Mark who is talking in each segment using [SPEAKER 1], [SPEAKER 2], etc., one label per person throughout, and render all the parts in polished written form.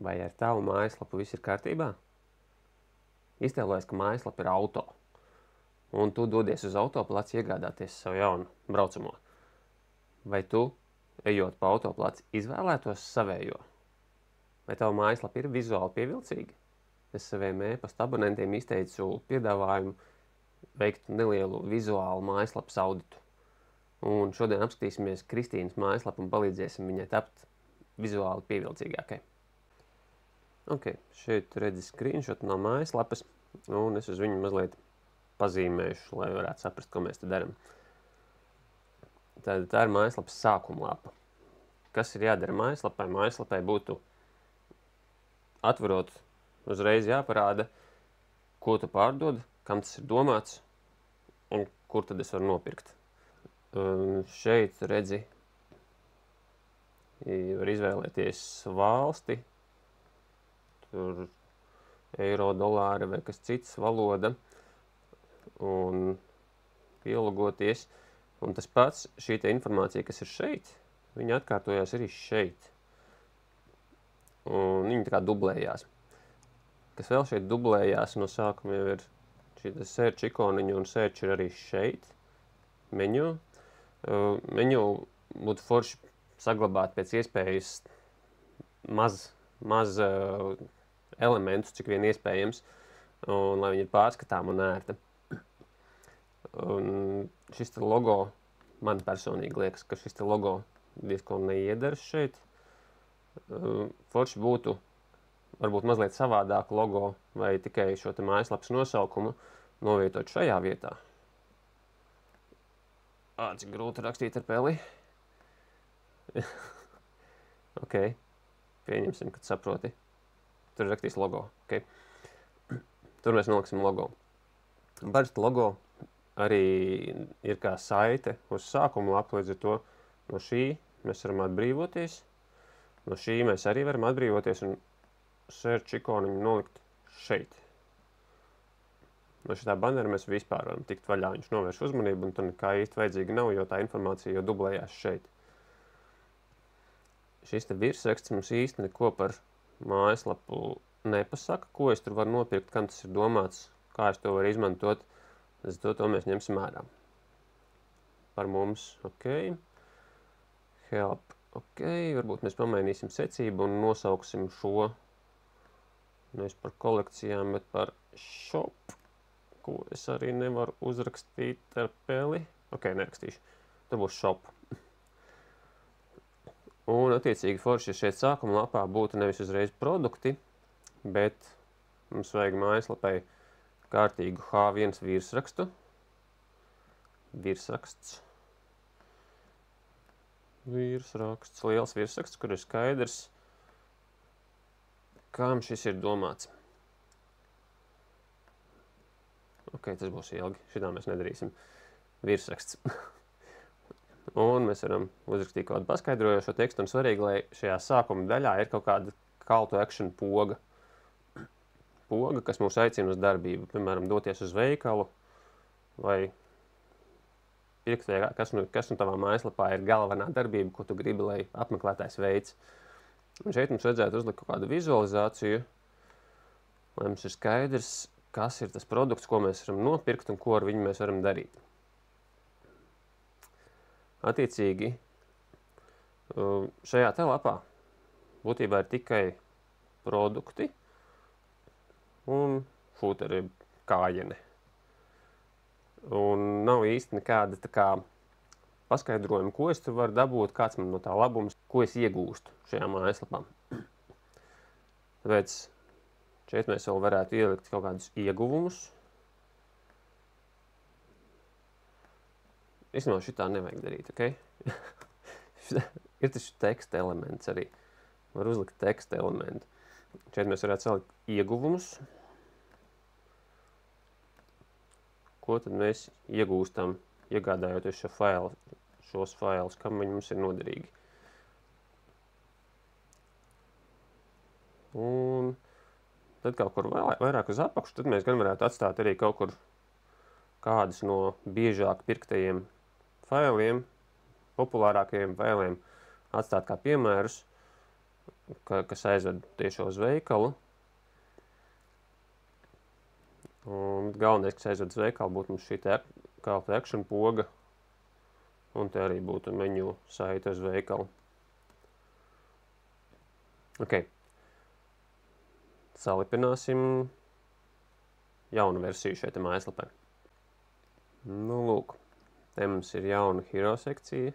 [SPEAKER 1] Vai ar tavu mājaslapu viss ir kārtībā? Iztēlojies, ka mājaslapa ir auto, un tu dodies uz autoplaci iegādāties savu jaunu braucamo. Vai tu, ejot pa autoplaci, izvēlētos savējo? Vai tava mājaslapa ir vizuāli pievilcīga? Es saviem e-pasta abonentiem izteicu piedāvājumu veikt nelielu vizuālu mājaslapas auditu. Un šodien apskatīsimies Kristīnas mājaslapu un palīdzēsim viņai tapt vizuāli pievilcīgākai. Ok, šeit redzi screenshot no mājaslapas, un es uz viņu mazliet pazīmēšu, lai varētu saprast, ko mēs te daram. Tā ir mājaslapas sākuma lapa. Kas ir jādara mājaslapai? Mājaslapai būtu atverot uzreiz jāparāda, ko tu pārdod, kam tas ir domāts un kur tad es varu nopirkt. Šeit redzi, var izvēlēties valsti, tur eiro, dolāri vai kas cits valoda un pielāgoties. Un tas pats, šī te informācija, kas ir šeit, viņa atkārtojās arī šeit. Un viņa tā kā dublējās. Kas vēl šeit dublējās no sākuma jau ir šī search ikoniņa, un search ir arī šeit, menu. Menu būtu forši saglabāt pēc iespējas maz elementus, cik vien iespējams, un lai viņi ir pārskatām un ērta. Un šis te logo, man personīgi liekas, ka šis te logo diezko neiedaras šeit. Forši būtu varbūt mazliet savādāk logo vai tikai šo te mājaslapas nosaukumu novietot šajā vietā. Cik grūti rakstīt ar peli. Ok, pieņemsim, kad saproti. Tur rakstīs logo. Okay. Tur mēs noliksim logo. Parasti logo arī ir kā saite uz sākumu lapu, līdz ar to no šī mēs varam atbrīvoties. No šī mēs arī varam atbrīvoties un search ikoniņu nolikt šeit. No šitā banera mēs vispār varam tikt vaļā, viņš novērš uzmanību, un tur nekā īsti vajadzīga nav, jo tā informācija jau dublējās šeit. Šis te virsraksts mums īsti neko par mājaslapu nepasaka, ko es tur varu nopirkt, kam tas ir domāts, kā es to varu izmantot. To mēs ņemsim ārā. Par mums, ok. Help, ok. Varbūt mēs pamainīsim secību un nosauksim šo nevis par kolekcijām, bet par shop, ko es arī nevaru uzrakstīt ar peli. Ok, nerakstīšu. Tā būs shop. Un attiecīgi forši, ja šeit sākuma lapā būtu nevis uzreiz produkti, bet mums vajag mājaslapai kārtīgu H1 virsrakstu. Virsraksts, liels virsraksts, kur ir skaidrs, kam šis ir domāts. Ok, tas būs ilgi. Šitā mēs nedarīsim. Virsraksts. Un mēs varam uzrakstīt kaut kādu paskaidrojošo tekstu, un svarīgi, lai šajā sākuma daļā ir kaut kāda call to action poga. Poga, kas mūs aicina uz darbību, piemēram, doties uz veikalu, vai pirkt, kas nu tavā mājaslapā ir galvenā darbība, ko tu gribi, lai apmeklētājs veic. Un šeit mums vajadzētu uzlikt kaut kādu vizualizāciju, lai mums ir skaidrs, kas ir tas produkts, ko mēs varam nopirkt un ko ar viņu mēs varam darīt. Attiecīgi, šajā te lapā būtībā ir tikai produkti un fūteri kājiene. Un nav īsti nekāda tā kā paskaidrojuma, ko es tur varu dabūt, kāds man no tā labums, ko es iegūstu šajā mājaslapā. Tāpēc šeit mēs vēl varētu ielikt kaut kādus ieguvumus. Īstenībā šitā nevajag darīt, ok? Ir taču teksta elements arī. Var uzlikt teksta elementu. Šeit mēs varētu salikt ieguvumus. Ko tad mēs iegūstam, iegādājoties šos failus, kam viņi mums ir noderīgi. Un tad kaut kur vairāk uz apakšu, tad mēs gan varētu atstāt arī kaut kur kādus no biežāk pirktajiem failiem, populārākajiem failiem, atstāt kā piemērus. kas aizved tieši uz veikalu. Un galvenais, kas aizved uz veikalu, būtu mums šī call to action poga. Un te arī būtu menu saite uz veikalu. Ok. Salipināsim jaunu versiju šeit mājaslapē. Nu, lūk. Te mums ir jauna hero sekcija.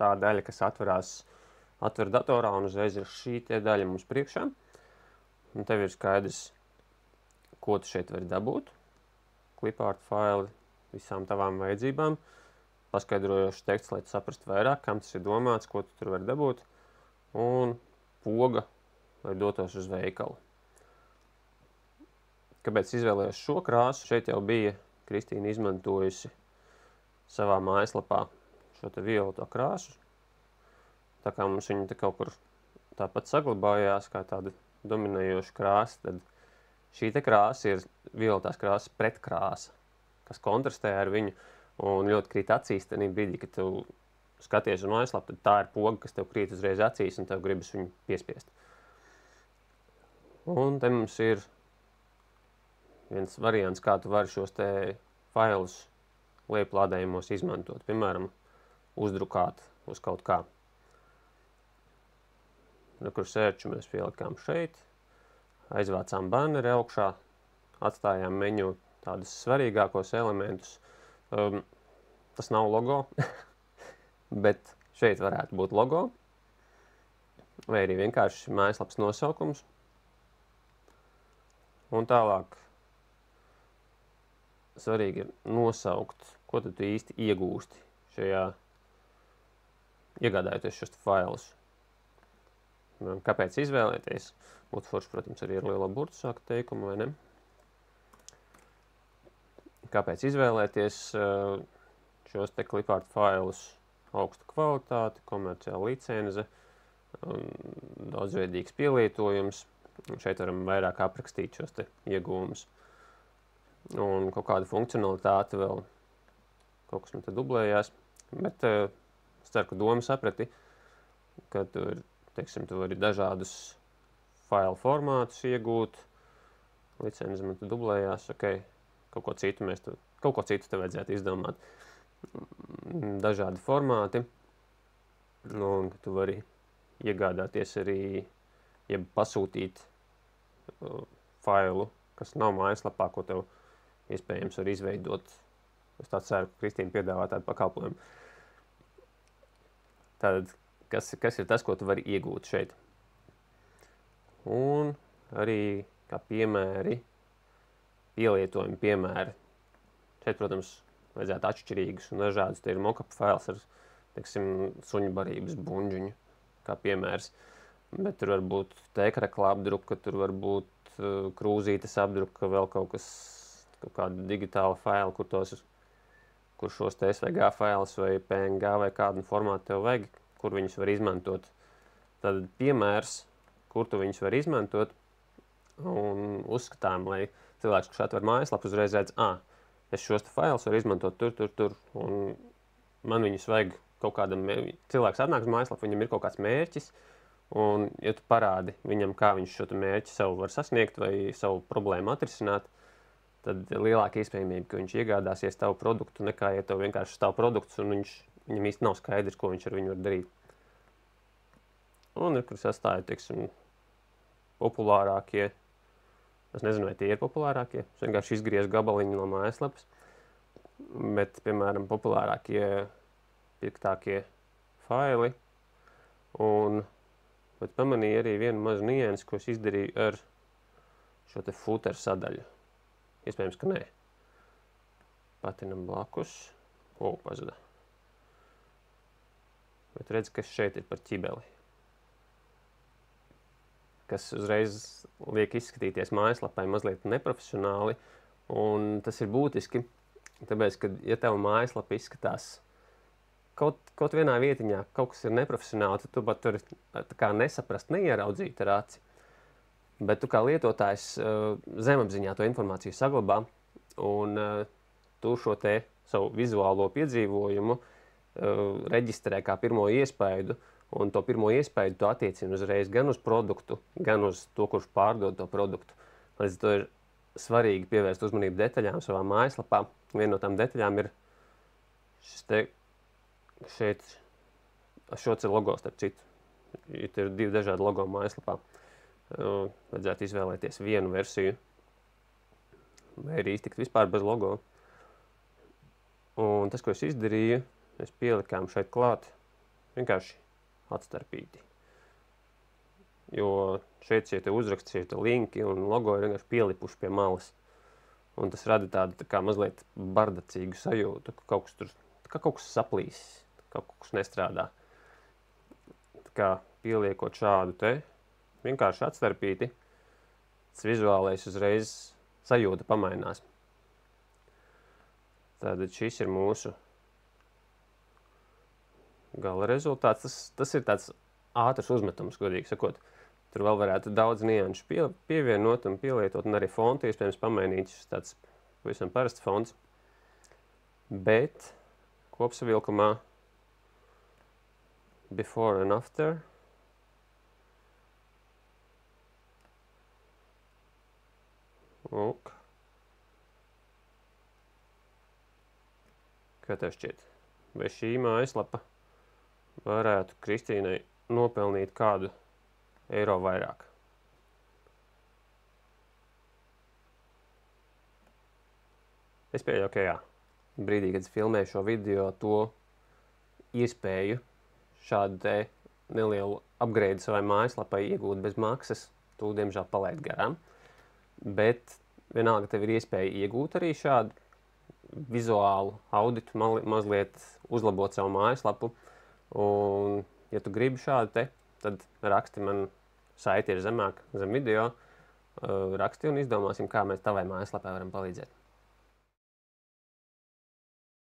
[SPEAKER 1] Tā daļa, kas atver datorā, un uzreiz ir šī te daļa mums priekšā. Un tev ir skaidrs, ko tu šeit vari dabūt. Clipart faili visām tavām vajadzībām. Paskaidrojošs teksts, lai tu saprastu vairāk, kam tas ir domāts, ko tu tur vari dabūt. Un poga, lai dotos uz veikalu. Kāpēc izvēlējos šo krāsu? Šeit jau bija Kristīna izmantojusi savā mājaslapā šo te violeto krāsu. Tā kā mums viņa te kaut kur tāpat saglabājās kā tāda dominējoša krāsa, tad šī te krāsa ir violetās krāsas pretkrāsa, kas kontrastē ar viņu un ļoti krīt acīs tenī brīdī, kad tu skaties uz mājaslapu, tad tā ir poga, kas tev krīt uzreiz acīs un tev gribas viņu piespiest. Un te mums ir viens variants, kā tu vari šos te failus lejuplādējumos izmantot. Piemēram, uzdrukāt uz kaut kā. Kur searchu mēs pielikām šeit, aizvācām banneri augšā, atstājām menu tādus svarīgākos elementus. Tas nav logo, bet šeit varētu būt logo, vai arī vienkārši mājaslapas nosaukums. Un tālāk svarīgi ir nosaukt, ko tu īsti iegūsti šajā, iegādājoties šos failus. Kāpēc izvēlēties? Būtu forši, protams, arī ar lielo burtu sākt teikumu, vai ne? Kāpēc izvēlēties šos te Clipart failus? Augsta kvalitāte, komerciāla licenze, daudzveidīgs pielietojums. Šeit varam vairāk aprakstīt šos te iegūmus. Un kaut kāda funkcionalitāte vēl, kaut kas man te dublējās. Bet es ceru, ka doma saprati, ka tu vari dažādus failu formātus iegūt. Licenze man te dublējās, ok. Kaut ko citu te vajadzētu izdomāt. Dažādi formāti. Un tu vari iegādāties arī, jeb pasūtīt failu, kas nav mājaslapā, ko tev iespējams var izveidot. Es tā ceru, ka Kristīna piedāvā tādu pakalpojumu. Tātad, kas ir tas, ko tu vari iegūt šeit? Un arī kā piemēri, pielietojumi piemēri. Šeit, protams, vajadzētu atšķirīgus un dažādus. Te ir mockup fails ar, teiksim, suņu barības buņģuņu, kā piemērs. Bet tur var būt tēkrekla apdruka, tur var būt krūzītes apdruka, vēl kaut kāda digitāla faila, kur šos SVG failus vai PNG vai kādu formātu tev vajag, kur viņus var izmantot. Tad piemērs, kur tu viņus var izmantot, un uzskatām, lai cilvēks, kurš atver mājaslapu, uzreiz redz, es šos te failus varu izmantot tur, un man viņus vajag kaut kādam, cilvēks atnāk uz mājaslapu, viņam ir kaut kāds mērķis, un ja tu parādi viņam, kā viņš šo mērķi savu var sasniegt vai savu problēmu atrisināt, tad lielāka iespējamība, ka viņš iegādāsies tavu produktu, nekā ja tev vienkārši stāv produkts, un viņam īsti nav skaidrs, ko viņš ar viņu var darīt. Un ir, kur sastāja, teiksim, populārākie. Es nezinu, vai tie ir populārākie. Es vienkārši izgriezu gabaliņu no mājaslapas. Bet, piemēram, populārākie, pirktākie faili. Bet pamanīju arī vienu mazu niansi, ko es izdarīju ar šo te footer sadaļu. Iespējams, ka nē. Patinam blakus. Pazuda. Bet redz, kas šeit ir par ķibeli. Kas uzreiz liek izskatīties mājaslapai mazliet neprofesionāli, un tas ir būtiski, tāpēc, ka, ja tev mājaslapa izskatās kaut vienā vietiņā, kaut kas ir neprofesionāli, tad tu pat tur tā kā nesaprast, neieraudzīt ar aci, bet tu kā lietotājs zemapziņā to informāciju saglabā, un tu šo te savu vizuālo piedzīvojumu reģistrē kā pirmo iespaidu, Un to pirmo iespēju tu attiecini uzreiz gan uz produktu, gan uz to, kurš pārdod to produktu. Līdz to ir svarīgi pievērst uzmanību detaļām savā mājaslapā. Viena no tām detaļām ir šis te, šeit, šots ir logo starp citu. Ir 2 dažādi logo mājaslapā. Vajadzētu izvēlēties vienu versiju, vai arī iztikt vispār bez logo. Un tas, ko es izdarīju, mēs pielikām šeit klāt vienkārši atstarpīti. Jo šeit šie te uzraksti, šie te linki un logo ir vienkārši pielipuši pie malas. Un tas rada tādu tā kā mazliet bardacīgu sajūtu, ka kaut kas saplīsis, kaut kas nestrādā. Tā kā pieliekot šādu te vienkārši atstarpīti, tas vizuālais uzreiz sajūta pamainās. Tātad šis ir mūsu gala rezultāts. Tas ir tāds ātrs uzmetums, godīgi sakot. Tur vēl varētu daudz nianšu pievienot un pielietot, un arī fontu iespējams pamainīt. Šis tāds pavisam parasts fonts. Bet kopsavilkumā before and after kā tev šķiet? Vai šī mājaslapa varētu Kristīnai nopelnīt kādu eiro vairāk? Es pieļauju, ka jā. Brīdī, kad es filmēju šo video, to iespēju šādu te nelielu upgrade savai mājaslapai iegūt bez maksas, tu, diemžēl, palaid garām. Bet vienalga tev ir iespēja iegūt arī šādu vizuālu auditu, mazliet uzlabot savu mājaslapu. Un, ja tu gribi šādu te, tad raksti man, saiti ir zemāk, zem video, raksti un izdomāsim, kā mēs tavai mājaslapai varam palīdzēt.